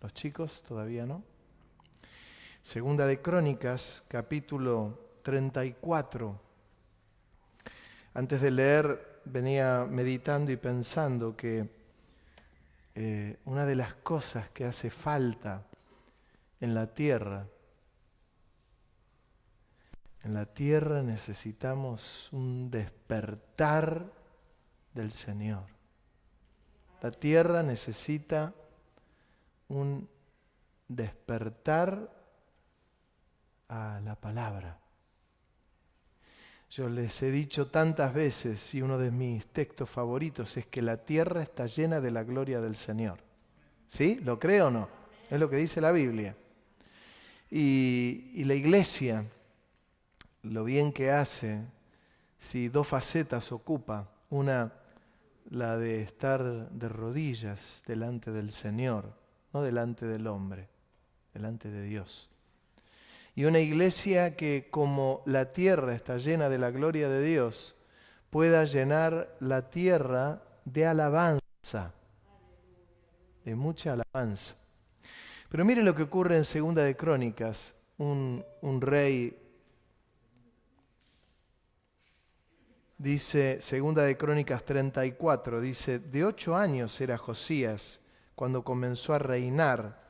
¿Los chicos todavía no? Segunda de Crónicas, capítulo 34. Antes de leer, venía meditando y pensando que una de las cosas que hace falta en la tierra necesitamos un despertar del Señor. La tierra necesita un despertar a la palabra. Yo les he dicho tantas veces, y uno de mis textos favoritos es que la tierra está llena de la gloria del Señor. ¿Sí? ¿Lo cree o no? Es lo que dice la Biblia. Y la iglesia, lo bien que hace, si dos facetas ocupa, una, la de estar de rodillas delante del Señor, no delante del hombre, delante de Dios. Y una iglesia que, como la tierra está llena de la gloria de Dios, pueda llenar la tierra de alabanza, de mucha alabanza. Pero miren lo que ocurre en Segunda de Crónicas. Un rey, dice Segunda de Crónicas 34, dice, de 8 años era Josías cuando comenzó a reinar,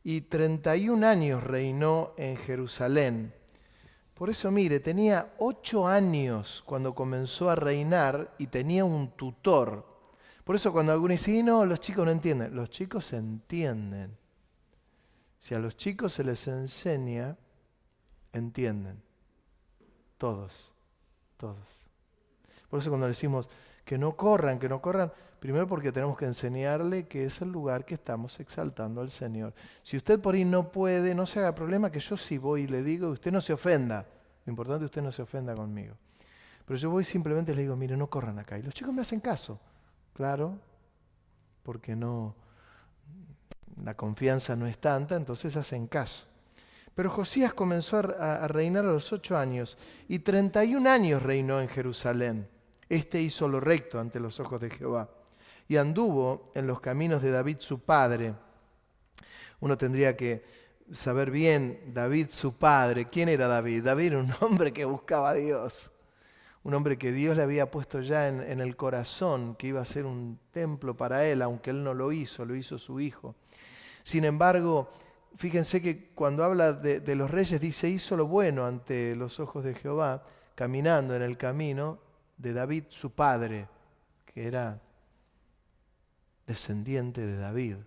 y 31 años reinó en Jerusalén. Por eso, mire, tenía 8 años cuando comenzó a reinar y tenía un tutor. Por eso cuando algunos dicen, no, los chicos no entienden. Los chicos entienden. Si a los chicos se les enseña, entienden. Todos. Por eso cuando decimos que no corran, primero porque tenemos que enseñarle que es el lugar que estamos exaltando al Señor. Si usted por ahí no puede, no se haga problema, que yo sí voy y le digo, usted no se ofenda. Lo importante es que usted no se ofenda conmigo. Pero yo voy simplemente le digo, mire, no corran acá. Y los chicos me hacen caso. Claro, porque no, la confianza no es tanta, entonces hacen caso. Pero Josías comenzó a reinar a los 8 años y 31 años reinó en Jerusalén. Este hizo lo recto ante los ojos de Jehová y anduvo en los caminos de David su padre. Uno tendría que saber bien, David su padre. ¿Quién era David? David era un hombre que buscaba a Dios. Un hombre que Dios le había puesto ya en el corazón, que iba a ser un templo para él, aunque él no lo hizo su hijo. Sin embargo, fíjense que cuando habla de los reyes dice, hizo lo bueno ante los ojos de Jehová, caminando en el camino de David su padre, que era descendiente de David.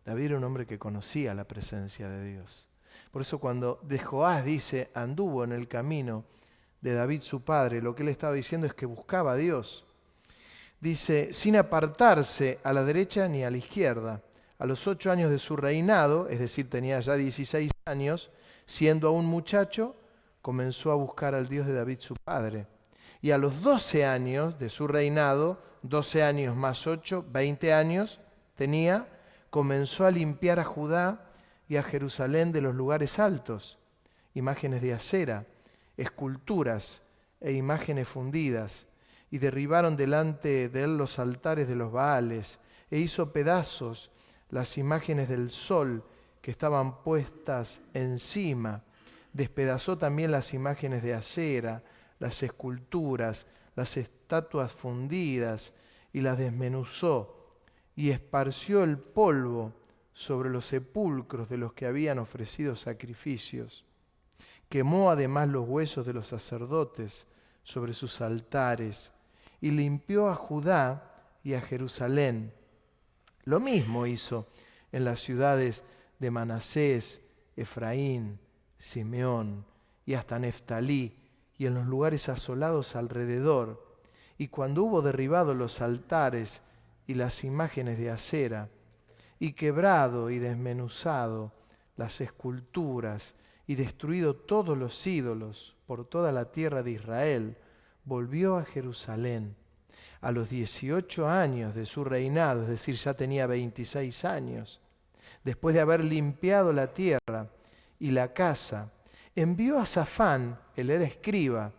David era un hombre que conocía la presencia de Dios. Por eso cuando de Joás dice, anduvo en el camino de David su padre, lo que él estaba diciendo es que buscaba a Dios. Dice, sin apartarse a la derecha ni a la izquierda. A los 8 años de su reinado, es decir, tenía ya 16 años, siendo aún muchacho, comenzó a buscar al Dios de David su padre. Y a los 12 años de su reinado, 12 años más 8, 20 años tenía, comenzó a limpiar a Judá y a Jerusalén de los lugares altos, imágenes de acera, esculturas e imágenes fundidas, y derribaron delante de él los altares de los Baales, e hizo pedazos las imágenes del sol que estaban puestas encima. Despedazó también las imágenes de acera, las esculturas, las estatuas fundidas, y las desmenuzó, y esparció el polvo sobre los sepulcros de los que habían ofrecido sacrificios. Quemó además los huesos de los sacerdotes sobre sus altares, y limpió a Judá y a Jerusalén. Lo mismo hizo en las ciudades de Manasés, Efraín, Simeón y hasta Neftalí, y en los lugares asolados alrededor. Y cuando hubo derribado los altares y las imágenes de acera, y quebrado y desmenuzado las esculturas, y destruido todos los ídolos por toda la tierra de Israel, volvió a Jerusalén. A los 18 años de su reinado, es decir, ya tenía 26 años, después de haber limpiado la tierra y la casa, envió a Safán, él era escriba,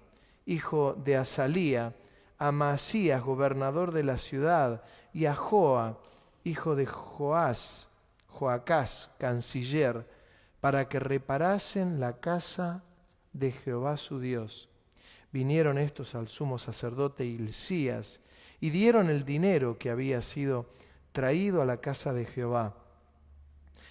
hijo de Azalía, a Maasías, gobernador de la ciudad, y a Joa, hijo de Joacás, canciller, para que reparasen la casa de Jehová su Dios. Vinieron estos al sumo sacerdote Hilcías y dieron el dinero que había sido traído a la casa de Jehová,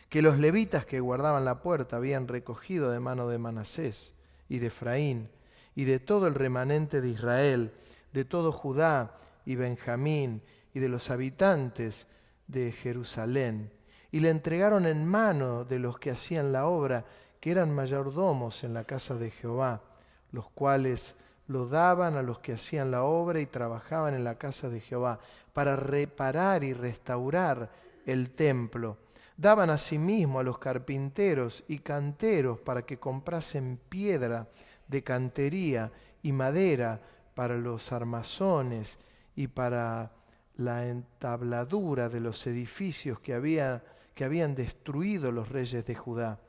que los levitas que guardaban la puerta habían recogido de mano de Manasés y de Efraín y de todo el remanente de Israel, de todo Judá y Benjamín y de los habitantes de Jerusalén, y le entregaron en mano de los que hacían la obra, que eran mayordomos en la casa de Jehová, los cuales lo daban a los que hacían la obra y trabajaban en la casa de Jehová, para reparar y restaurar el templo. Daban asimismo a los carpinteros y canteros para que comprasen piedra de cantería y madera para los armazones y para la entabladura de los edificios que habían destruido los reyes de Judá.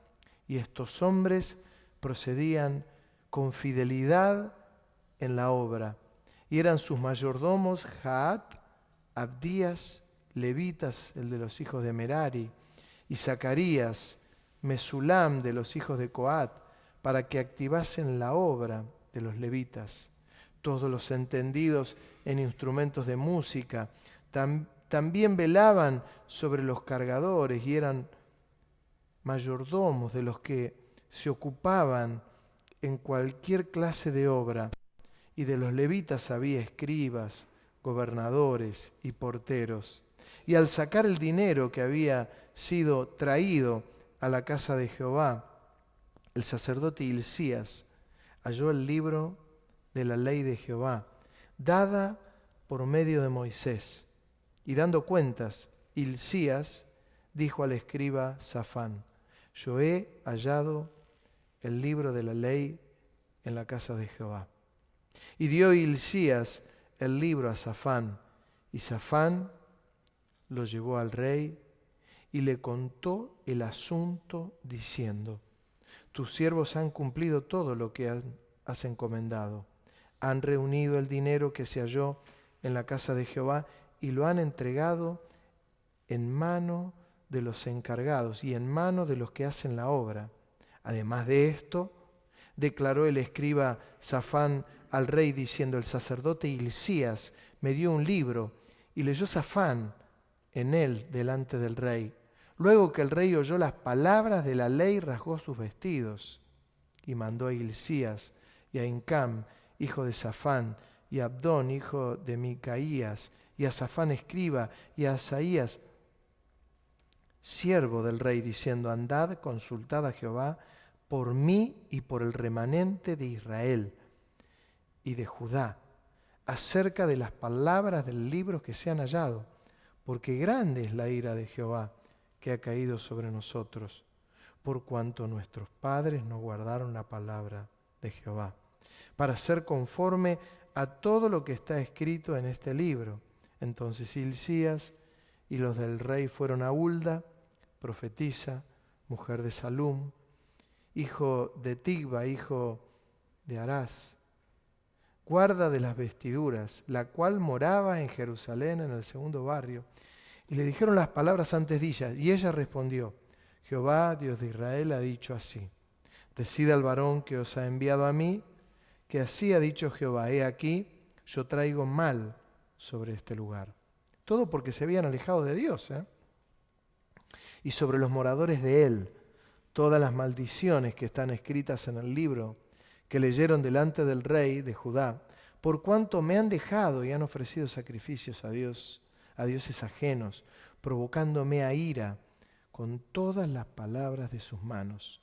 Y estos hombres procedían con fidelidad en la obra. Y eran sus mayordomos Jaat, Abdías, levitas, el de los hijos de Merari, y Zacarías, Mesulam de los hijos de Coat, para que activasen la obra de los levitas. Todos los entendidos en instrumentos de música también velaban sobre los cargadores y eran mayordomos de los que se ocupaban en cualquier clase de obra. Y de los levitas había escribas, gobernadores y porteros. Y al sacar el dinero que había sido traído a la casa de Jehová, el sacerdote Hilcías halló el libro de la ley de Jehová, dada por medio de Moisés. Y dando cuentas, Hilcías dijo al escriba Safán: yo he hallado el libro de la ley en la casa de Jehová. Y dio Hilcías el libro a Safán, y Safán lo llevó al rey y le contó el asunto diciendo: tus siervos han cumplido todo lo que has encomendado. Han reunido el dinero que se halló en la casa de Jehová y lo han entregado en mano de los encargados y en mano de los que hacen la obra. Además de esto, declaró el escriba Safán al rey diciendo: el sacerdote Hilcías me dio un libro, y leyó Safán en él delante del rey. Luego que el rey oyó las palabras de la ley, rasgó sus vestidos y mandó a Hilcías y a Incam, hijo de Safán, y a Abdón, hijo de Micaías, y a Safán escriba, y a Asaías, siervo del rey, diciendo: andad, consultad a Jehová por mí y por el remanente de Israel y de Judá, acerca de las palabras del libro que se han hallado, porque grande es la ira de Jehová que ha caído sobre nosotros, por cuanto nuestros padres no guardaron la palabra de Jehová, para ser conforme a todo lo que está escrito en este libro. Entonces Hilcías y los del rey fueron a Hulda, profetisa, mujer de Salum, hijo de Tigba, hijo de Arás, guarda de las vestiduras, la cual moraba en Jerusalén en el segundo barrio. Y le dijeron las palabras antes de ella, y ella respondió: Jehová, Dios de Israel, ha dicho así: decida al varón que os ha enviado a mí, que así ha dicho Jehová: he aquí, yo traigo mal sobre este lugar. Todo porque se habían alejado de Dios, y sobre los moradores de él, todas las maldiciones que están escritas en el libro que leyeron delante del rey de Judá, por cuanto me han dejado y han ofrecido sacrificios a dioses ajenos, provocándome a ira con todas las palabras de sus manos.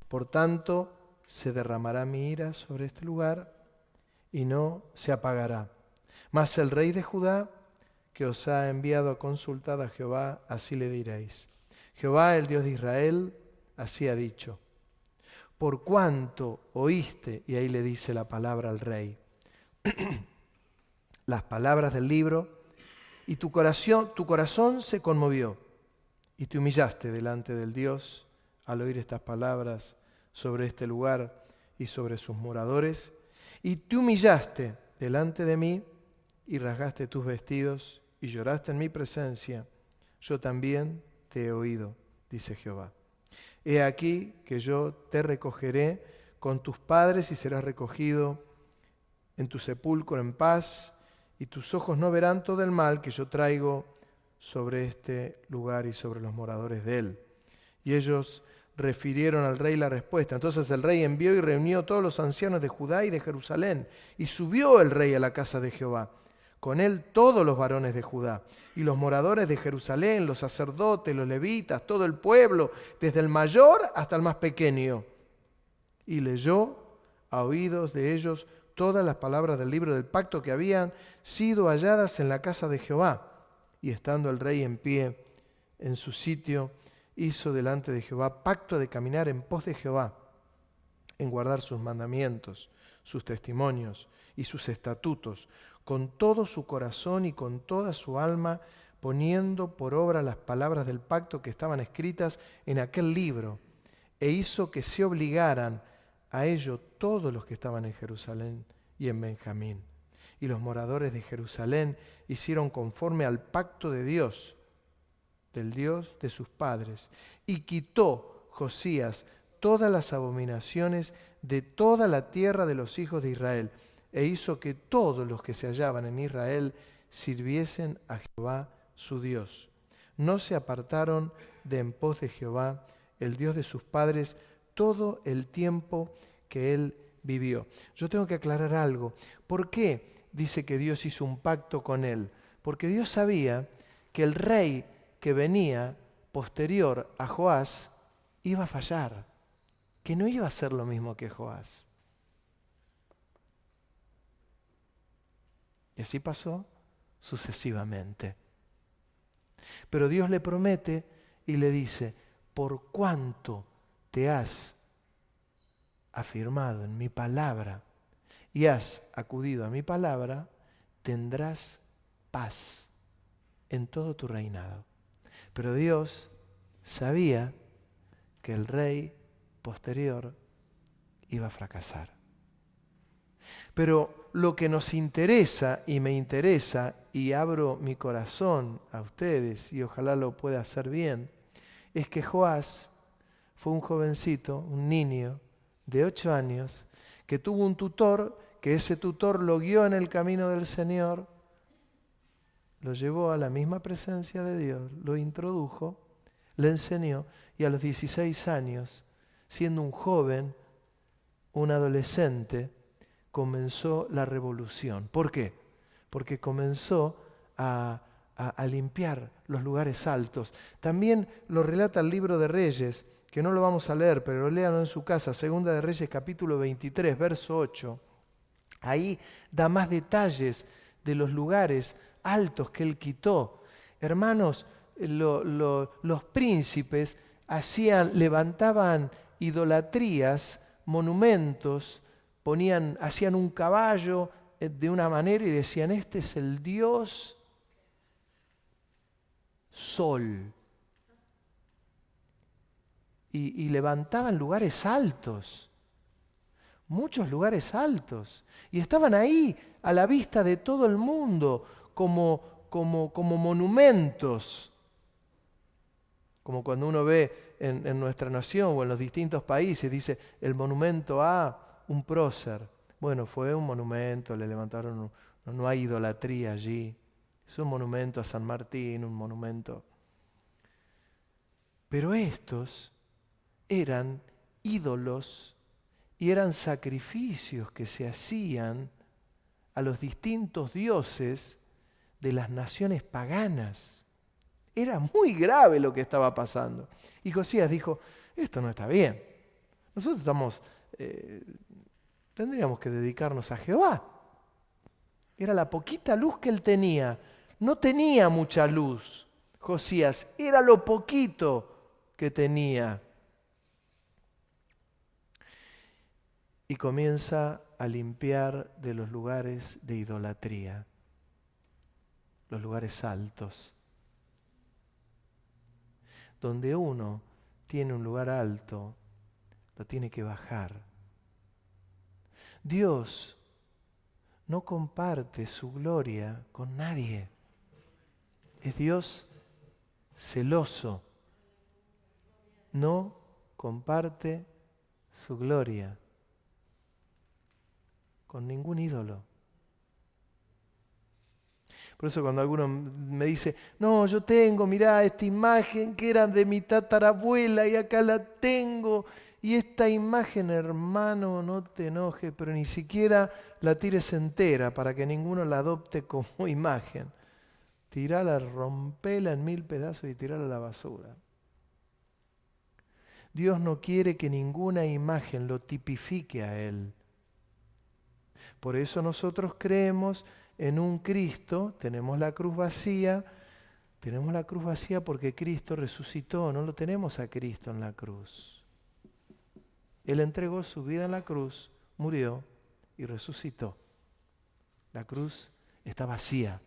Por tanto, se derramará mi ira sobre este lugar y no se apagará. Mas el rey de Judá, que os ha enviado a consultar a Jehová, así le diréis: Jehová, el Dios de Israel, así ha dicho: por cuanto oíste, y ahí le dice la palabra al rey, las palabras del libro, y tu corazón se conmovió, y te humillaste delante del Dios al oír estas palabras sobre este lugar y sobre sus moradores, y te humillaste delante de mí, y rasgaste tus vestidos, y lloraste en mi presencia, yo también te he oído. dice Jehová. He aquí que yo te recogeré con tus padres y serás recogido en tu sepulcro en paz, y tus ojos no verán todo el mal que yo traigo sobre este lugar y sobre los moradores de él. Y ellos refirieron al rey la respuesta. Entonces el rey envió y reunió todos los ancianos de Judá y de Jerusalén, y subió el rey a la casa de Jehová, con él todos los varones de Judá, y los moradores de Jerusalén, los sacerdotes, los levitas, todo el pueblo, desde el mayor hasta el más pequeño. Y leyó a oídos de ellos todas las palabras del libro del pacto que habían sido halladas en la casa de Jehová. Y estando el rey en pie en su sitio, hizo delante de Jehová pacto de caminar en pos de Jehová, en guardar sus mandamientos, sus testimonios y sus estatutos, con todo su corazón y con toda su alma, poniendo por obra las palabras del pacto que estaban escritas en aquel libro, e hizo que se obligaran a ello todos los que estaban en Jerusalén y en Benjamín. Y los moradores de Jerusalén hicieron conforme al pacto de Dios, del Dios de sus padres, y quitó Josías todas las abominaciones de toda la tierra de los hijos de Israel, e hizo que todos los que se hallaban en Israel sirviesen a Jehová su Dios. No se apartaron de en pos de Jehová, el Dios de sus padres, todo el tiempo que él vivió. Yo tengo que aclarar algo. ¿Por qué dice que Dios hizo un pacto con él? Porque Dios sabía que el rey que venía posterior a Joás iba a fallar, que no iba a ser lo mismo que Joás. Y así pasó sucesivamente. Pero Dios le promete y le dice: por cuanto te has afirmado en mi palabra y has acudido a mi palabra, tendrás paz en todo tu reinado. Pero Dios sabía que el rey posterior iba a fracasar. Pero lo que nos interesa y me interesa, y abro mi corazón a ustedes y ojalá lo pueda hacer bien, es que Joás fue un jovencito, un niño de 8 años, que tuvo un tutor, que ese tutor lo guió en el camino del Señor, lo llevó a la misma presencia de Dios, lo introdujo, le enseñó, y a los 16 años, siendo un joven, un adolescente, comenzó la revolución. ¿Por qué? Porque comenzó a limpiar los lugares altos. También lo relata el libro de Reyes, que no lo vamos a leer, pero léanlo en su casa, Segunda de Reyes capítulo 23, verso 8. Ahí da más detalles de los lugares altos que él quitó. Hermanos, los príncipes levantaban idolatrías, monumentos, hacían un caballo de una manera y decían: este es el Dios Sol. Y levantaban lugares altos, muchos lugares altos, y estaban ahí a la vista de todo el mundo como monumentos, como cuando uno ve en nuestra nación o en los distintos países, dice el monumento a un prócer. Bueno, fue un monumento, le levantaron, no hay idolatría allí, es un monumento a San Martín, un monumento. Pero estos eran ídolos y eran sacrificios que se hacían a los distintos dioses de las naciones paganas. Era muy grave lo que estaba pasando. Y Josías dijo: esto no está bien. Nosotros tendríamos que dedicarnos a Jehová. Era la poquita luz que él tenía. No tenía mucha luz, Josías. Era lo poquito que tenía. Y comienza a limpiar de los lugares de idolatría, los lugares altos. Donde uno tiene un lugar alto, lo tiene que bajar. Dios no comparte su gloria con nadie. Es Dios celoso. no comparte su gloria con ningún ídolo. Por eso cuando alguno me dice, no, yo tengo, mirá, esta imagen que era de mi tatarabuela y acá la tengo, y esta imagen, hermano, no te enojes, pero ni siquiera la tires entera para que ninguno la adopte como imagen. Tirala, rompela en 1000 pedazos y tirala a la basura. Dios no quiere que ninguna imagen lo tipifique a Él. Por eso nosotros creemos en un Cristo, tenemos la cruz vacía porque Cristo resucitó, no lo tenemos a Cristo en la cruz. Él entregó su vida en la cruz, murió y resucitó. La cruz está vacía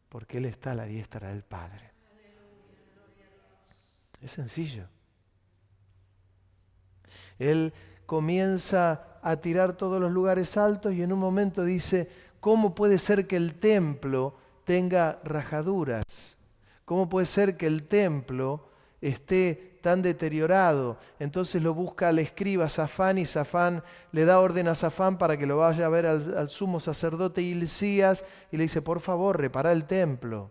porque Él está a la diestra del Padre. Es sencillo. Él comienza a tirar todos los lugares altos y en un momento dice, ¿cómo puede ser que el templo tenga rajaduras? ¿Cómo puede ser que el templo esté tan deteriorado? Entonces lo busca al escriba Safán y Safán le da orden a Safán para que lo vaya a ver al sumo sacerdote Hilcías y le dice, por favor, repara el templo.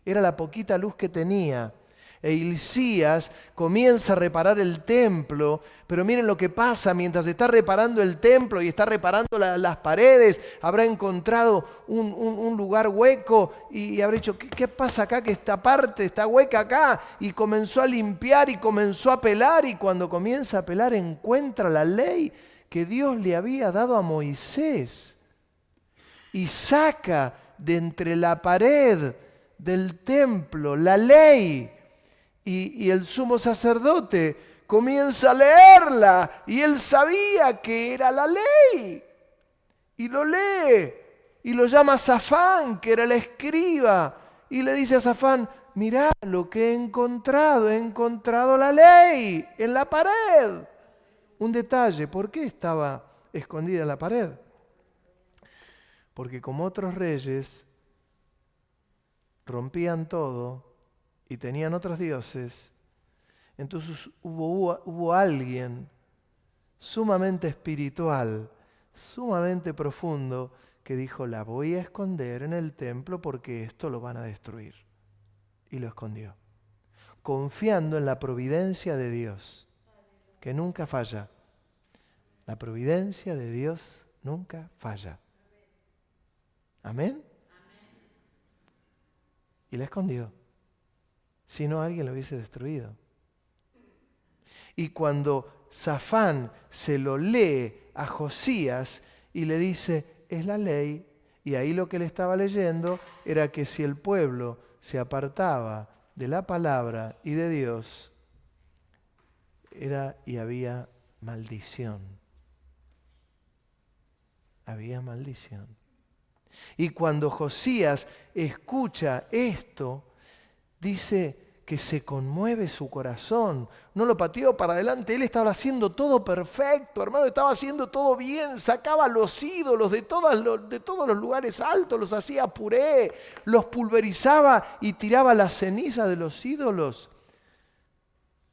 Era la poquita luz que tenía. E Hilcías comienza a reparar el templo, pero miren lo que pasa mientras está reparando el templo y está reparando las paredes, habrá encontrado un lugar hueco y habrá dicho, ¿qué pasa acá? Que esta parte está hueca acá, y comenzó a limpiar y comenzó a pelar, y cuando comienza a pelar encuentra la ley que Dios le había dado a Moisés y saca de entre la pared del templo la ley. Y el sumo sacerdote comienza a leerla y él sabía que era la ley. Y lo lee y lo llama a Safán, que era el escriba, y le dice a Safán, mirá lo que he encontrado la ley en la pared. Un detalle, ¿por qué estaba escondida en la pared? Porque como otros reyes rompían todo y tenían otros dioses, entonces hubo alguien sumamente espiritual, sumamente profundo, que dijo, la voy a esconder en el templo porque esto lo van a destruir. Y lo escondió, confiando en la providencia de Dios, que nunca falla. La providencia de Dios nunca falla. ¿Amén? Y la escondió. Si no, alguien lo hubiese destruido. Y cuando Safán se lo lee a Josías y le dice, es la ley, y ahí lo que le estaba leyendo era que si el pueblo se apartaba de la palabra y de Dios, había maldición. Había maldición. Y cuando Josías escucha esto, dice que se conmueve su corazón. No lo pateó para adelante, él estaba haciendo todo perfecto, hermano, estaba haciendo todo bien, sacaba los ídolos de todos los lugares altos, los hacía puré, los pulverizaba y tiraba la ceniza de los ídolos.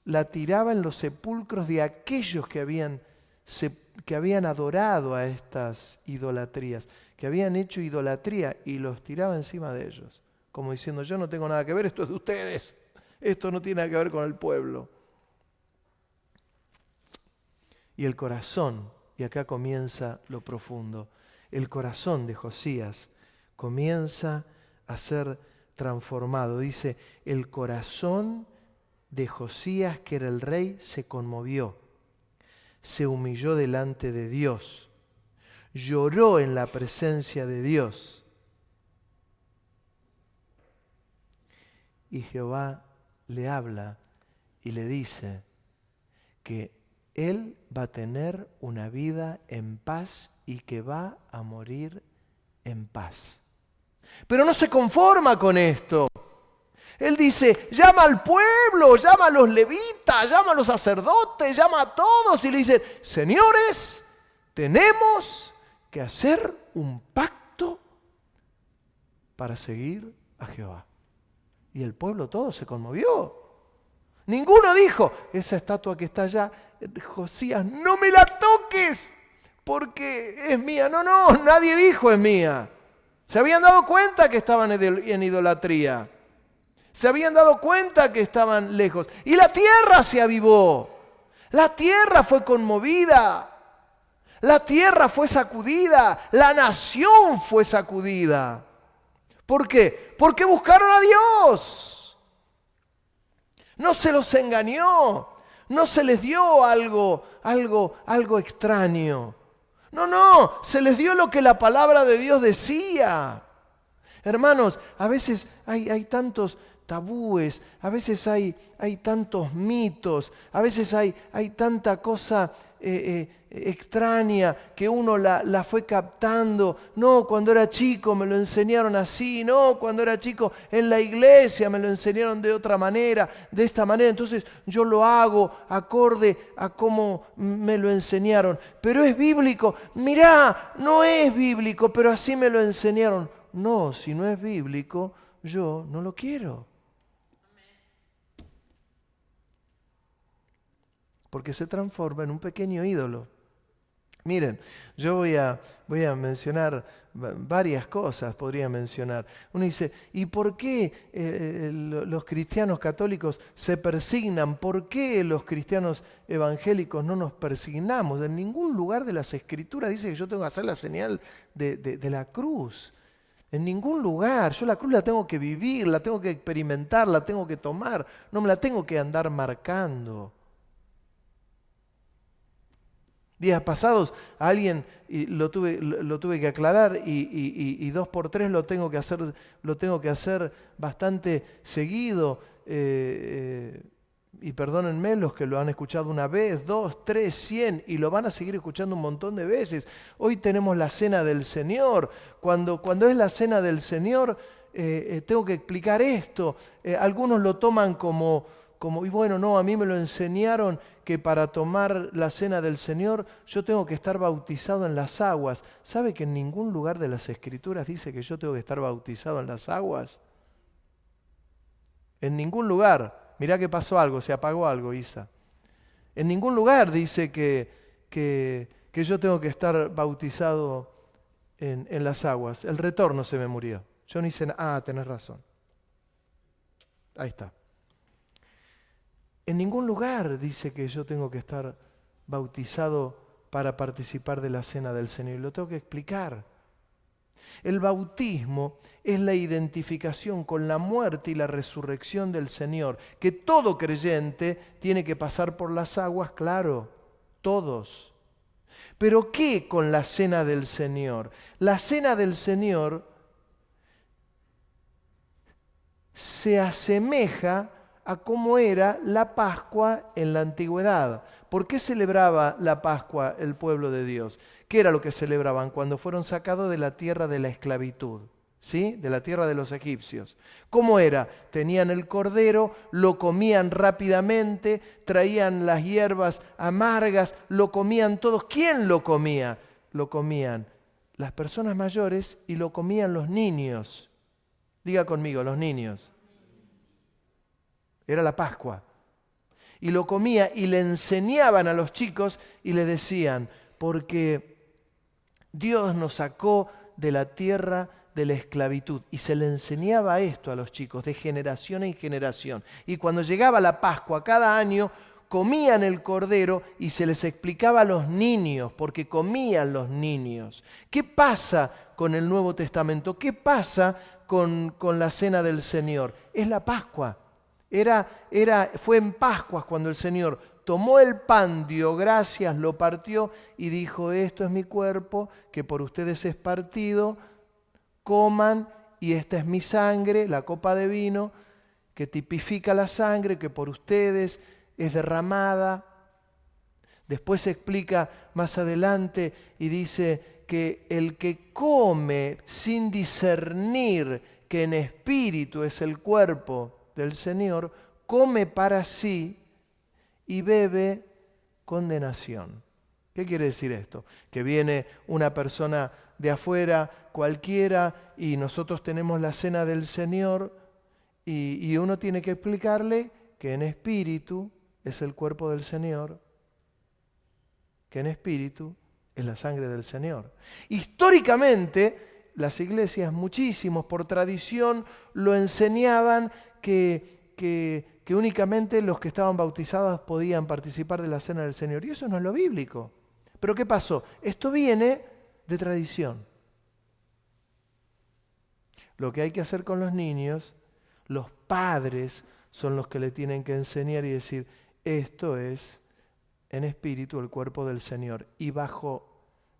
La tiraba en los sepulcros de aquellos que habían adorado a estas idolatrías, que habían hecho idolatría, y los tiraba encima de ellos, como diciendo, yo no tengo nada que ver, esto es de ustedes, esto no tiene nada que ver con el pueblo. Y el corazón, y acá comienza lo profundo, el corazón de Josías comienza a ser transformado. Dice, el corazón de Josías, que era el rey, se conmovió, se humilló delante de Dios, lloró en la presencia de Dios. Y Jehová le habla y le dice que él va a tener una vida en paz y que va a morir en paz. Pero no se conforma con esto. Él dice, llama al pueblo, llama a los levitas, llama a los sacerdotes, llama a todos y le dice, señores, tenemos que hacer un pacto para seguir a Jehová. Y el pueblo todo se conmovió. Ninguno dijo, esa estatua que está allá, Josías, no me la toques porque es mía. No, nadie dijo es mía. Se habían dado cuenta que estaban en idolatría. Se habían dado cuenta que estaban lejos. Y la tierra se avivó. La tierra fue conmovida. La tierra fue sacudida. La nación fue sacudida. ¿Por qué? Porque buscaron a Dios. No se los engañó. No se les dio algo extraño. No, se les dio lo que la palabra de Dios decía. Hermanos, a veces hay tantos tabúes, a veces hay tantos mitos, a veces hay tanta cosa extraña que uno la fue captando. No, cuando era chico me lo enseñaron así, no, cuando era chico en la iglesia me lo enseñaron de otra manera, de esta manera, entonces yo lo hago acorde a cómo me lo enseñaron. Pero es bíblico. Mirá, no es bíblico, pero así me lo enseñaron. No, si no es bíblico, yo no lo quiero. Porque se transforma en un pequeño ídolo. Miren, yo voy a mencionar varias cosas, podría mencionar. Uno dice, ¿y por qué los cristianos católicos se persignan? ¿Por qué los cristianos evangélicos no nos persignamos? En ningún lugar de las Escrituras dice que yo tengo que hacer la señal de la cruz. En ningún lugar. Yo la cruz la tengo que vivir, la tengo que experimentar, la tengo que tomar. No me la tengo que andar marcando. Días pasados a alguien lo tuve que aclarar y 2 por 3 lo tengo que hacer bastante seguido. Y perdónenme los que lo han escuchado una vez, 2, 3, 100 y lo van a seguir escuchando un montón de veces. Hoy tenemos la Cena del Señor. Cuando es la Cena del Señor, tengo que explicar esto. Algunos lo toman como, y bueno, no, a mí me lo enseñaron que para tomar la Cena del Señor yo tengo que estar bautizado en las aguas. ¿Sabe que en ningún lugar de las Escrituras dice que yo tengo que estar bautizado en las aguas? En ningún lugar. Mirá que pasó algo, se apagó algo, Isa. En ningún lugar dice que yo tengo que estar bautizado en las aguas. El retorno se me murió. Yo no hice nada. Tenés razón. Ahí está. En ningún lugar dice que yo tengo que estar bautizado para participar de la Cena del Señor. Lo tengo que explicar. El bautismo es la identificación con la muerte y la resurrección del Señor, que todo creyente tiene que pasar por las aguas, claro, todos. ¿Pero qué con la Cena del Señor? La Cena del Señor se asemeja a cómo era la Pascua en la antigüedad. ¿Por qué celebraba la Pascua el pueblo de Dios? ¿Qué era lo que celebraban cuando fueron sacados de la tierra de la esclavitud? ¿Sí? De la tierra de los egipcios. ¿Cómo era? Tenían el cordero, lo comían rápidamente, traían las hierbas amargas, lo comían todos. ¿Quién lo comía? Lo comían las personas mayores y lo comían los niños. Diga conmigo, los niños. Era la Pascua. Y lo comía y le enseñaban a los chicos y le decían, porque Dios nos sacó de la tierra de la esclavitud. Y se le enseñaba esto a los chicos de generación en generación. Y cuando llegaba la Pascua cada año, comían el cordero y se les explicaba a los niños, porque comían los niños. ¿Qué pasa con el Nuevo Testamento? ¿Qué pasa con la Cena del Señor? Es la Pascua. Fue en Pascuas cuando el Señor tomó el pan, dio gracias, lo partió y dijo, esto es mi cuerpo, que por ustedes es partido, coman, y esta es mi sangre, la copa de vino, que tipifica la sangre, que por ustedes es derramada. Después se explica más adelante y dice que el que come sin discernir que en espíritu es el cuerpo del Señor, come para sí y bebe condenación. ¿Qué quiere decir esto? Que viene una persona de afuera, cualquiera, y nosotros tenemos la Cena del Señor y uno tiene que explicarle que en espíritu es el cuerpo del Señor, que en espíritu es la sangre del Señor. Históricamente, las iglesias, muchísimos, por tradición, lo enseñaban que únicamente los que estaban bautizados podían participar de la cena del Señor. Y eso no es lo bíblico. Pero ¿qué pasó? Esto viene de tradición. Lo que hay que hacer con los niños, los padres son los que le tienen que enseñar y decir, esto es en espíritu el cuerpo del Señor. Y bajo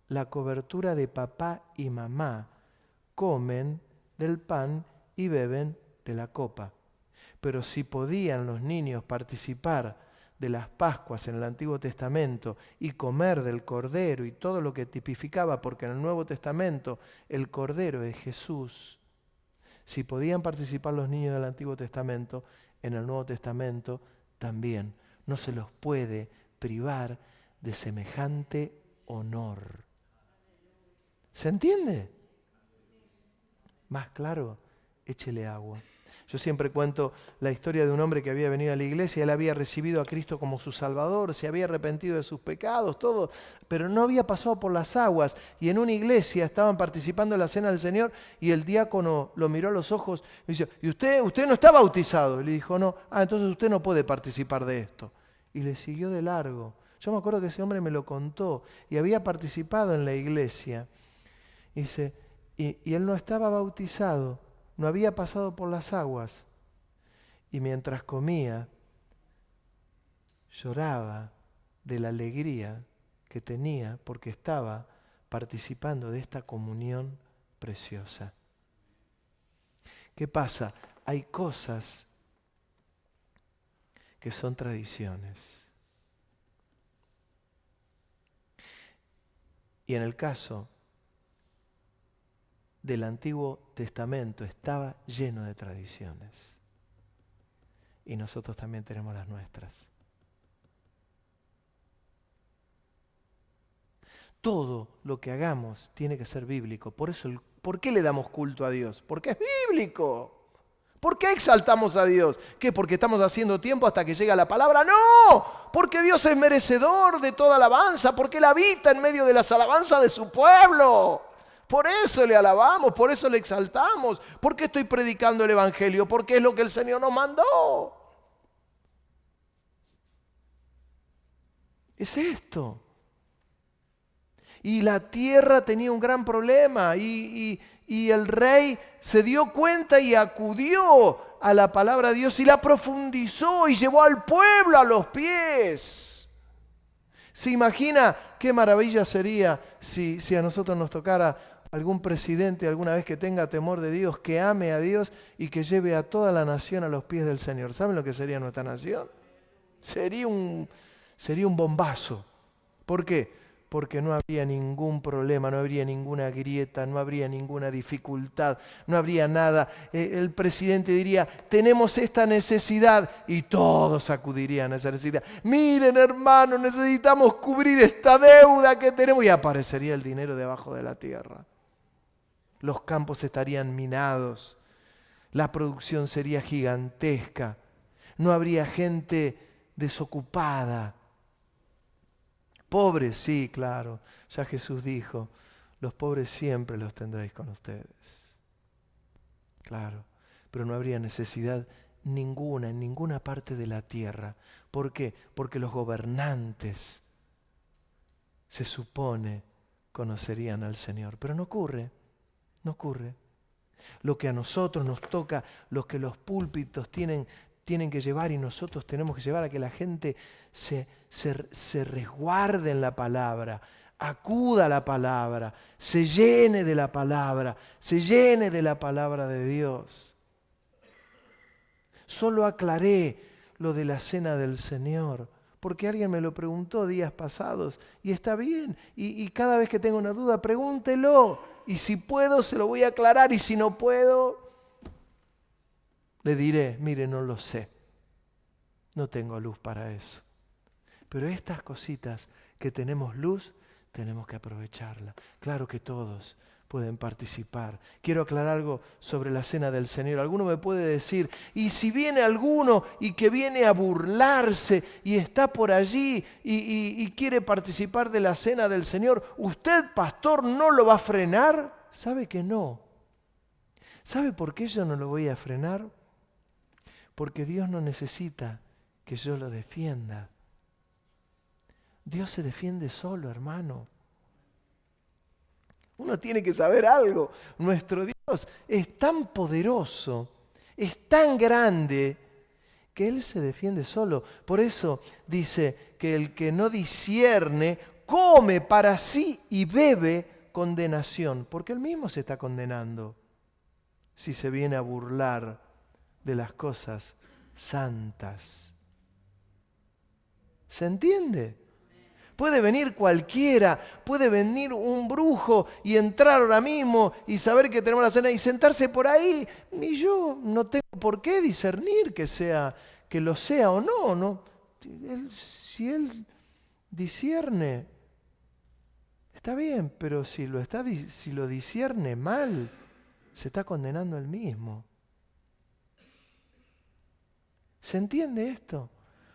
la cobertura de papá y mamá, comen del pan y beben de la copa. Pero si podían los niños participar de las Pascuas en el Antiguo Testamento y comer del Cordero y todo lo que tipificaba, porque en el Nuevo Testamento el Cordero es Jesús, si podían participar los niños del Antiguo Testamento, en el Nuevo Testamento también. No se los puede privar de semejante honor. ¿Se entiende? Más claro, échele agua. Yo siempre cuento la historia de un hombre que había venido a la iglesia, él había recibido a Cristo como su Salvador, se había arrepentido de sus pecados, todo, pero no había pasado por las aguas. Y en una iglesia estaban participando en la cena del Señor y el diácono lo miró a los ojos y dice, ¿y usted no está bautizado? Y le dijo, no, entonces usted no puede participar de esto. Y le siguió de largo. Yo me acuerdo que ese hombre me lo contó y había participado en la iglesia. Y dice, y él no estaba bautizado, no había pasado por las aguas. Y mientras comía, lloraba de la alegría que tenía porque estaba participando de esta comunión preciosa. ¿Qué pasa? Hay cosas que son tradiciones. Y en el caso del Antiguo Testamento estaba lleno de tradiciones. Y nosotros también tenemos las nuestras. Todo lo que hagamos tiene que ser bíblico. ¿Por qué le damos culto a Dios? Porque es bíblico. ¿Por qué exaltamos a Dios? ¿Qué? ¿Porque estamos haciendo tiempo hasta que llega la palabra? ¡No! Porque Dios es merecedor de toda alabanza, porque Él habita en medio de las alabanzas de su pueblo. Por eso le alabamos, por eso le exaltamos. ¿Por qué estoy predicando el Evangelio? Porque es lo que el Señor nos mandó. Es esto. Y la tierra tenía un gran problema y el rey se dio cuenta y acudió a la palabra de Dios y la profundizó y llevó al pueblo a los pies. ¿Se imagina qué maravilla sería si a nosotros nos tocara algún presidente alguna vez que tenga temor de Dios, que ame a Dios y que lleve a toda la nación a los pies del Señor? ¿Saben lo que sería nuestra nación? Sería un bombazo. ¿Por qué? Porque no habría ningún problema, no habría ninguna grieta, no habría ninguna dificultad, no habría nada. El presidente diría, tenemos esta necesidad, y todos acudirían a esa necesidad. Miren, hermanos, necesitamos cubrir esta deuda que tenemos, y aparecería el dinero debajo de la tierra. Los campos estarían minados, la producción sería gigantesca, no habría gente desocupada. Pobres, sí, claro. Ya Jesús dijo, los pobres siempre los tendréis con ustedes. Claro, pero no habría necesidad ninguna en ninguna parte de la tierra. ¿Por qué? Porque los gobernantes, se supone, conocerían al Señor. Pero no ocurre, no ocurre. Lo que a nosotros nos toca, lo que los púlpitos tienen que llevar y nosotros tenemos que llevar a que la gente se resguarde en la palabra, acuda a la palabra, se llene de la palabra, se llene de la palabra de Dios. Solo aclaré lo de la cena del Señor, porque alguien me lo preguntó días pasados y está bien, y cada vez que tenga una duda, pregúntelo, y si puedo se lo voy a aclarar, y si no puedo, le diré, mire, no lo sé, no tengo luz para eso. Pero estas cositas que tenemos luz, tenemos que aprovecharla. Claro que todos pueden participar. Quiero aclarar algo sobre la cena del Señor. Alguno me puede decir, y si viene alguno y que viene a burlarse y está por allí y quiere participar de la cena del Señor, ¿usted, pastor, no lo va a frenar? ¿Sabe que no? ¿Sabe por qué yo no lo voy a frenar? Porque Dios no necesita que yo lo defienda. Dios se defiende solo, hermano. Uno tiene que saber algo. Nuestro Dios es tan poderoso, es tan grande, que Él se defiende solo. Por eso dice que el que no discierne, come para sí y bebe condenación. Porque Él mismo se está condenando si se viene a burlar de las cosas santas. ¿Se entiende? Puede venir cualquiera, puede venir un brujo y entrar ahora mismo y saber que tenemos la cena y sentarse por ahí. Ni yo no tengo por qué discernir que lo sea o no, ¿no? Si él discierne, está bien, pero si lo discierne mal, se está condenando él mismo. ¿Se entiende esto?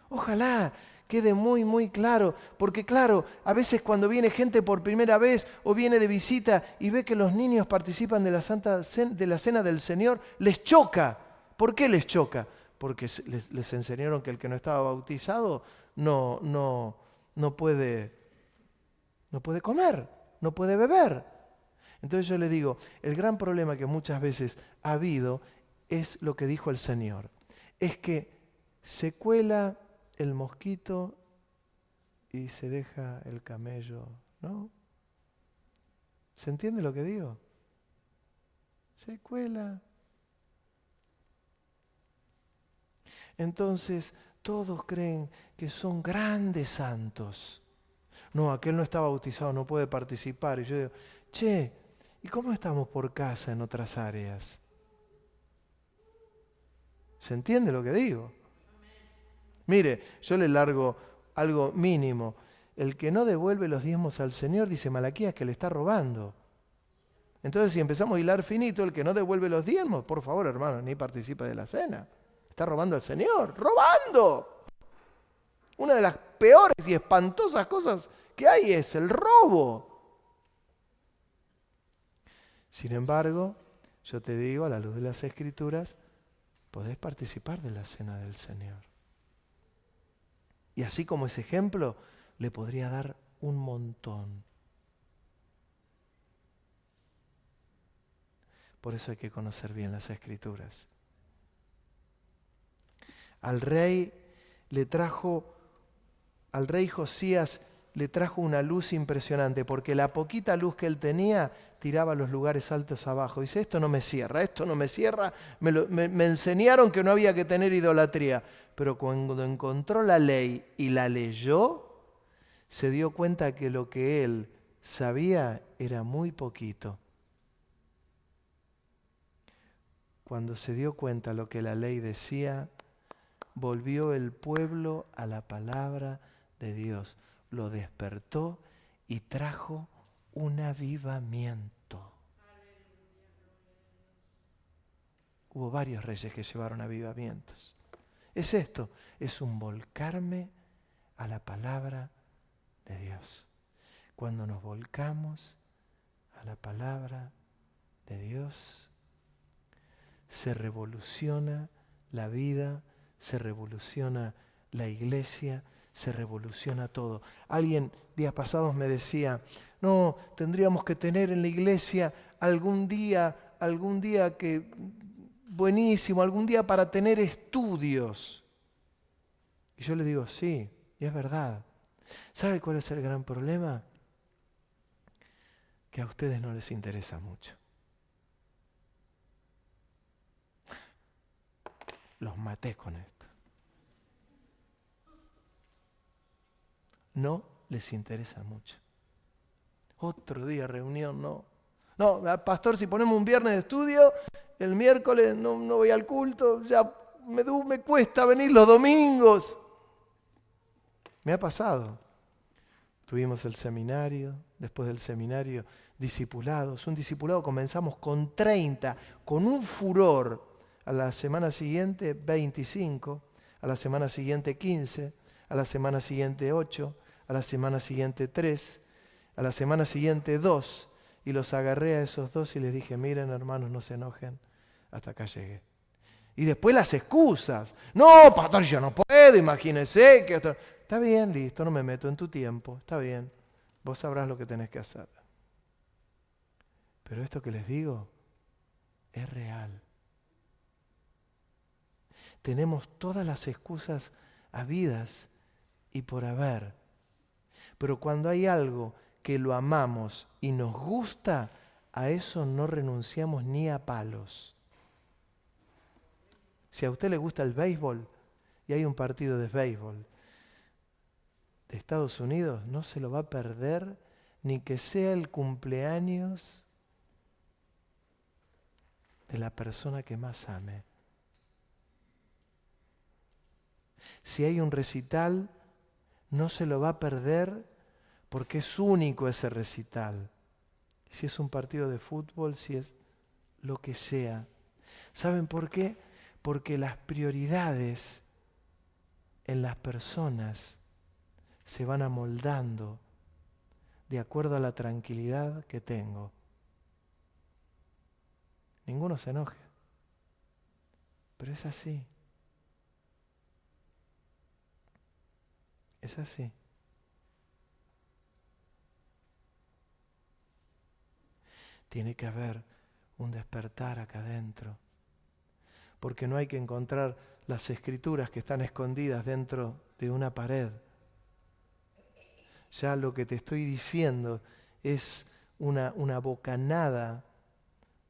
Ojalá quede muy, muy claro, porque claro, a veces cuando viene gente por primera vez o viene de visita y ve que los niños participan de la cena del Señor, les choca. ¿Por qué les choca? Porque les enseñaron que el que no estaba bautizado no puede comer, no puede beber. Entonces yo le digo, el gran problema que muchas veces ha habido es lo que dijo el Señor, es que se cuela el mosquito y se deja el camello, ¿no? ¿Se entiende lo que digo? Se cuela. Entonces, todos creen que son grandes santos. No, aquel no está bautizado, no puede participar. Y yo digo, che, ¿y cómo estamos por casa en otras áreas? ¿Se entiende lo que digo? Mire, yo le largo algo mínimo. El que no devuelve los diezmos al Señor, dice Malaquías, que le está robando. Entonces, si empezamos a hilar finito, el que no devuelve los diezmos, por favor, hermano, ni participa de la cena. Está robando al Señor, ¡robando! Una de las peores y espantosas cosas que hay es el robo. Sin embargo, yo te digo, a la luz de las Escrituras, podés participar de la cena del Señor. Y así como ese ejemplo, le podría dar un montón. Por eso hay que conocer bien las Escrituras. Al rey Josías le trajo una luz impresionante, porque la poquita luz que él tenía tiraba los lugares altos abajo. Dice, esto no me cierra, me enseñaron que no había que tener idolatría. Pero cuando encontró la ley y la leyó, se dio cuenta que lo que él sabía era muy poquito. Cuando se dio cuenta lo que la ley decía, volvió el pueblo a la palabra de Dios. Lo despertó y trajo un avivamiento. Hubo varios reyes que llevaron avivamientos. Es esto, es un volcarme a la palabra de Dios. Cuando nos volcamos a la palabra de Dios, se revoluciona la vida, se revoluciona la iglesia, se revoluciona todo. Alguien días pasados me decía, no, tendríamos que tener en la iglesia algún día que buenísimo, algún día para tener estudios. Y yo le digo, sí, y es verdad. ¿Sabe cuál es el gran problema? Que a ustedes no les interesa mucho. Los maté con esto. No les interesa mucho. Otro día reunión, no. No, pastor, si ponemos un viernes de estudio, el miércoles no voy al culto, ya me cuesta venir los domingos. Me ha pasado. Tuvimos el seminario después del seminario, discipulados. Un discipulado comenzamos con 30, con un furor. A la semana siguiente 25, a la semana siguiente 15, a la semana siguiente 8, a la semana siguiente 3, a la semana siguiente 2. Y los agarré a esos 2 y les dije, miren hermanos, no se enojen, hasta acá llegué. Y después las excusas. No, pastor, yo no puedo, imagínese que esto... Está bien, listo, no me meto en tu tiempo, está bien. Vos sabrás lo que tenés que hacer. Pero esto que les digo es real. Tenemos todas las excusas habidas y por haber. Pero cuando hay algo que lo amamos y nos gusta, a eso no renunciamos ni a palos. Si a usted le gusta el béisbol y hay un partido de béisbol de Estados Unidos, no se lo va a perder ni que sea el cumpleaños de la persona que más ame. Si hay un recital, no se lo va a perder porque es único ese recital. Si es un partido de fútbol, si es lo que sea. ¿Saben por qué? Porque las prioridades en las personas se van amoldando de acuerdo a la tranquilidad que tengo. Ninguno se enoje, pero es así. Es así. Tiene que haber un despertar acá adentro, porque no hay que encontrar las escrituras que están escondidas dentro de una pared. Ya lo que te estoy diciendo es una bocanada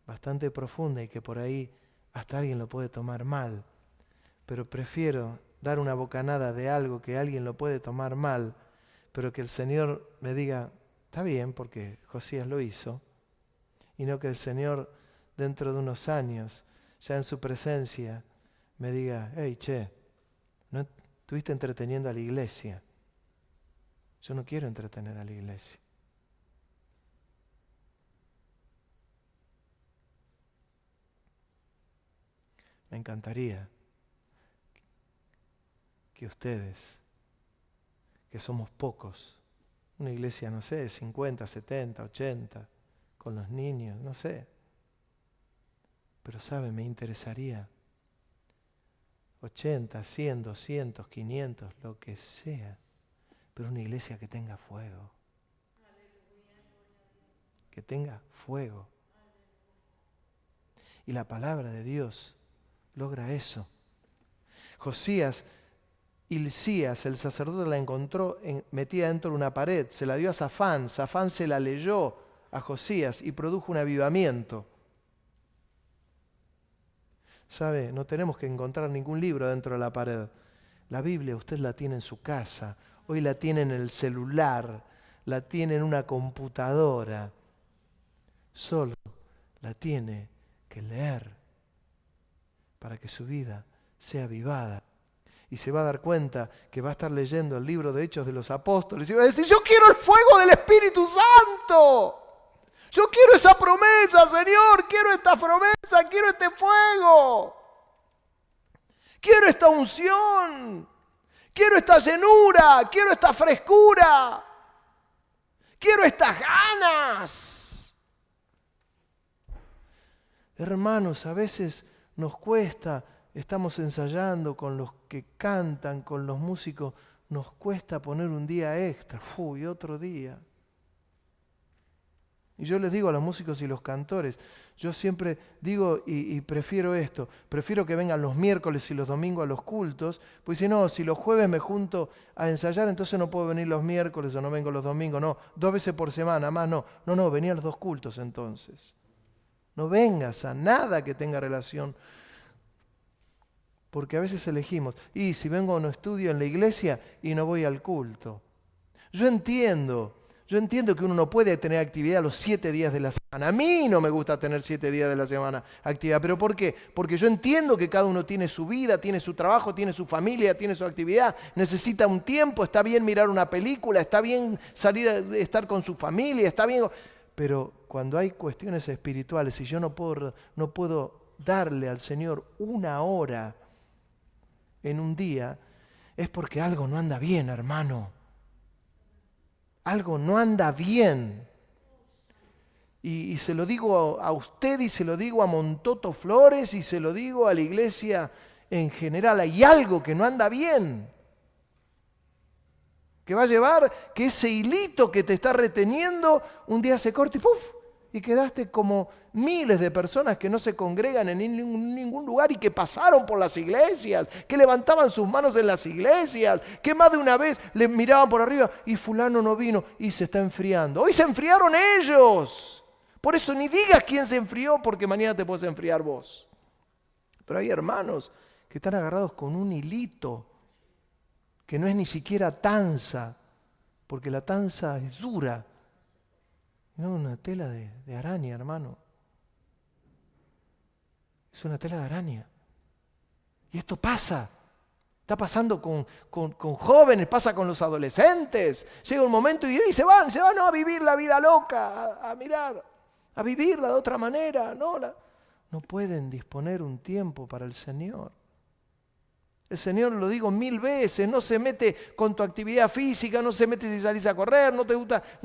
bastante profunda y que por ahí hasta alguien lo puede tomar mal, pero prefiero dar una bocanada de algo que alguien lo puede tomar mal, pero que el Señor me diga, está bien, porque Josías lo hizo, y no que el Señor dentro de unos años, ya en su presencia, me diga, hey, che, no estuviste entreteniendo a la iglesia. Yo no quiero entretener a la iglesia. Me encantaría que ustedes, que somos pocos, una iglesia, no sé, de 50, 70, 80, con los niños, no sé. Pero sabe, me interesaría 80, 100, 200, 500, lo que sea, pero una iglesia que tenga fuego. Que tenga fuego. Y la palabra de Dios logra eso. Josías, Hilcías, el sacerdote, la encontró metida dentro de una pared, se la dio a Safán, Safán se la leyó a Josías y produjo un avivamiento. ¿Sabe? No tenemos que encontrar ningún libro dentro de la pared. La Biblia usted la tiene en su casa, hoy la tiene en el celular, la tiene en una computadora. Solo la tiene que leer para que su vida sea avivada. Y se va a dar cuenta que va a estar leyendo el libro de Hechos de los Apóstoles y va a decir, yo quiero el fuego del Espíritu Santo. Yo quiero esa promesa, Señor, quiero esta promesa, quiero este fuego. Quiero esta unción, quiero esta llenura, quiero esta frescura, quiero estas ganas. Hermanos, a veces nos cuesta, estamos ensayando con los que cantan, con los músicos, nos cuesta poner un día extra, y otro día. Y yo les digo a los músicos y los cantores, yo siempre digo y prefiero esto, prefiero que vengan los miércoles y los domingos a los cultos, pues si no, si los jueves me junto a ensayar, entonces no puedo venir los miércoles o no vengo los domingos, no, 2 veces por semana, más no, vení a los 2 cultos entonces. No vengas a nada que tenga relación, porque a veces elegimos, y si vengo a un estudio en la iglesia y no voy al culto. Yo entiendo Yo entiendo que uno no puede tener actividad los 7 días de la semana. A mí no me gusta tener 7 días de la semana actividad. ¿Pero por qué? Porque yo entiendo que cada uno tiene su vida, tiene su trabajo, tiene su familia, tiene su actividad. Necesita un tiempo, está bien mirar una película, está bien salir a estar con su familia, está bien. Pero cuando hay cuestiones espirituales, si yo no puedo darle al Señor 1 hora en un día, es porque algo no anda bien, hermano. Algo no anda bien. Y se lo digo a usted y se lo digo a Montoto Flores y se lo digo a la iglesia en general. Hay algo que no anda bien. Que va a llevar que ese hilito que te está reteniendo un día se corte y ¡puf! Y quedaste como miles de personas que no se congregan en ningún lugar y que pasaron por las iglesias, que levantaban sus manos en las iglesias, que más de una vez le miraban por arriba y fulano no vino y se está enfriando. Hoy se enfriaron ellos. Por eso ni digas quién se enfrió porque mañana te puedes enfriar vos. Pero hay hermanos que están agarrados con un hilito que no es ni siquiera tanza, porque la tanza es dura. No, una tela de araña, hermano. Es una tela de araña. Y esto pasa. Está pasando con jóvenes, pasa con los adolescentes. Llega un momento y se van ¿no? A vivir la vida loca, a mirar, a vivirla de otra manera. No pueden disponer un tiempo para el Señor. El Señor, lo digo 1000 veces, no se mete con tu actividad física, no se mete si salís a correr, no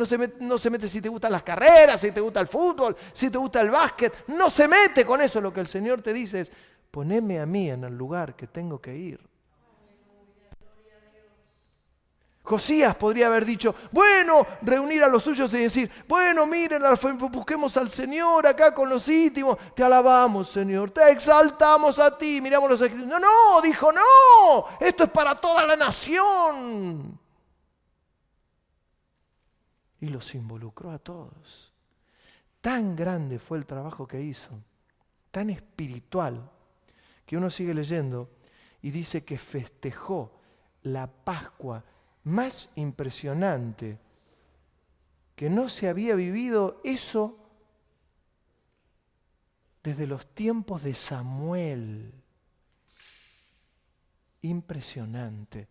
se mete si te gustan las carreras, si te gusta el fútbol, si te gusta el básquet, no se mete con eso. Lo que el Señor te dice es, poneme a mí en el lugar que tengo que ir. Josías podría haber dicho, bueno, reunir a los suyos y decir, bueno, miren, busquemos al Señor acá con los íntimos, te alabamos, Señor, te exaltamos a ti, miramos los escritos. No, dijo, no, esto es para toda la nación. Y los involucró a todos. Tan grande fue el trabajo que hizo, tan espiritual, que uno sigue leyendo y dice que festejó la Pascua más impresionante, que no se había vivido eso desde los tiempos de Samuel. Impresionante.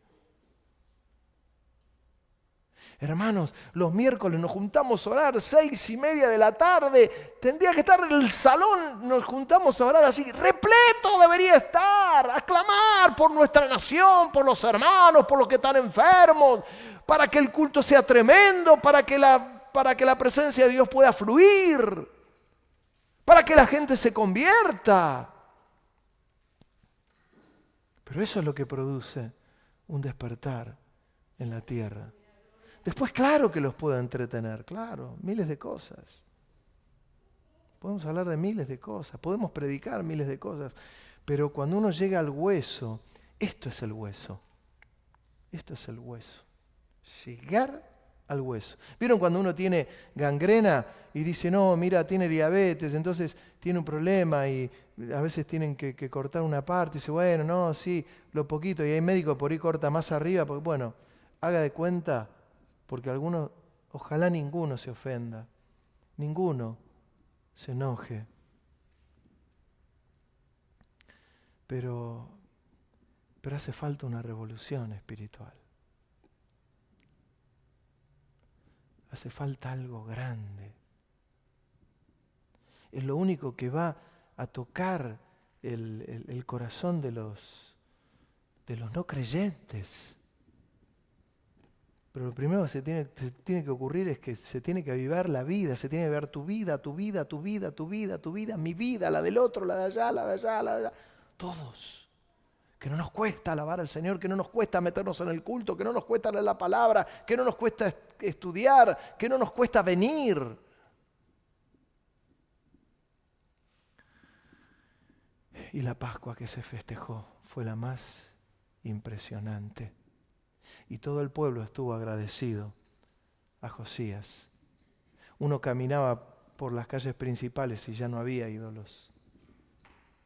Hermanos, los miércoles nos juntamos a orar 6:30 de la tarde. Tendría que estar en el salón, nos juntamos a orar así. Repleto debería estar, a clamar por nuestra nación, por los hermanos, por los que están enfermos, para que el culto sea tremendo, para que la presencia de Dios pueda fluir, para que la gente se convierta. Pero eso es lo que produce un despertar en la tierra. Después, claro que los puedo entretener, claro, miles de cosas. Podemos hablar de miles de cosas, podemos predicar miles de cosas, pero cuando uno llega al hueso, esto es el hueso. Esto es el hueso. Llegar al hueso. ¿Vieron cuando uno tiene gangrena y dice, no, mira, tiene diabetes, entonces tiene un problema y a veces tienen que cortar una parte y dice, bueno, no, sí, lo poquito, y hay médico por ahí corta más arriba, porque bueno, haga de cuenta. Porque algunos, ojalá ninguno se ofenda, ninguno se enoje. Pero hace falta una revolución espiritual. Hace falta algo grande. Es lo único que va a tocar el corazón de los no creyentes. Pero lo primero que se tiene que ocurrir es que se tiene que avivar la vida, se tiene que ver tu vida, mi vida, la del otro, la de allá, la de allá, la de allá. Todos. Que no nos cuesta alabar al Señor, que no nos cuesta meternos en el culto, que no nos cuesta leer la palabra, que no nos cuesta estudiar, que no nos cuesta venir. Y la Pascua que se festejó fue la más impresionante. Y todo el pueblo estuvo agradecido a Josías. Uno caminaba por las calles principales y ya no había ídolos.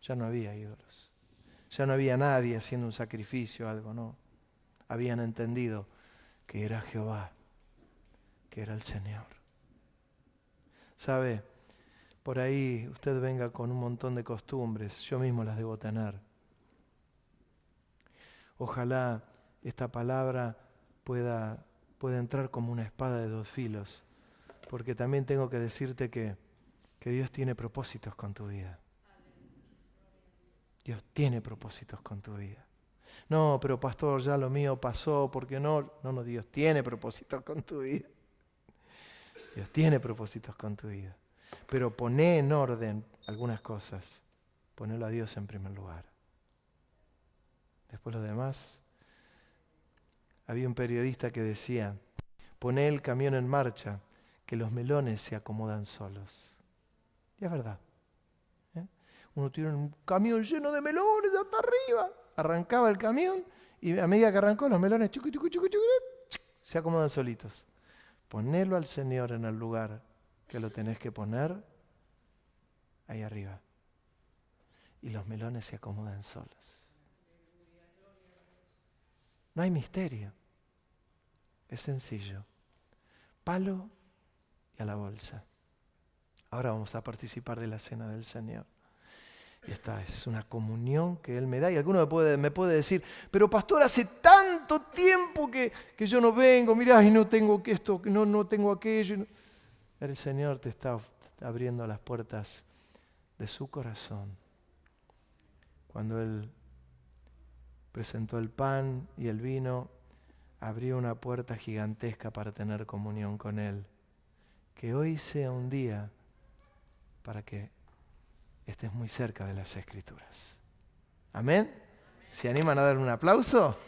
Ya no había ídolos. Ya no había nadie haciendo un sacrificio o algo, no. Habían entendido que era Jehová que era el Señor. ¿Sabe? Por ahí usted venga con un montón de costumbres, yo mismo las debo tener. Ojalá esta palabra pueda entrar como una espada de dos filos, porque también tengo que decirte que Dios tiene propósitos con tu vida. Dios tiene propósitos con tu vida. No, pero pastor, ya lo mío pasó, porque no, Dios tiene propósitos con tu vida. Dios tiene propósitos con tu vida. Pero poné en orden algunas cosas. Ponelo a Dios en primer lugar. Después lo demás. Había un periodista que decía, poné el camión en marcha, que los melones se acomodan solos. Y es verdad. Uno tiene un camión lleno de melones hasta arriba. Arrancaba el camión y a medida que arrancó los melones se acomodan solitos. Ponelo al Señor en el lugar que lo tenés que poner, ahí arriba. Y los melones se acomodan solos. No hay misterio. Es sencillo. Palo y a la bolsa. Ahora vamos a participar de la cena del Señor. Y esta es una comunión que Él me da. Y alguno me puede decir, pero pastor, hace tanto tiempo que yo no vengo, mirá, y no tengo esto, no tengo aquello. El Señor te está abriendo las puertas de su corazón. Cuando Él presentó el pan y el vino, abrió una puerta gigantesca para tener comunión con Él. Que hoy sea un día para que estés muy cerca de las Escrituras. ¿Amén? ¿Se animan a dar un aplauso?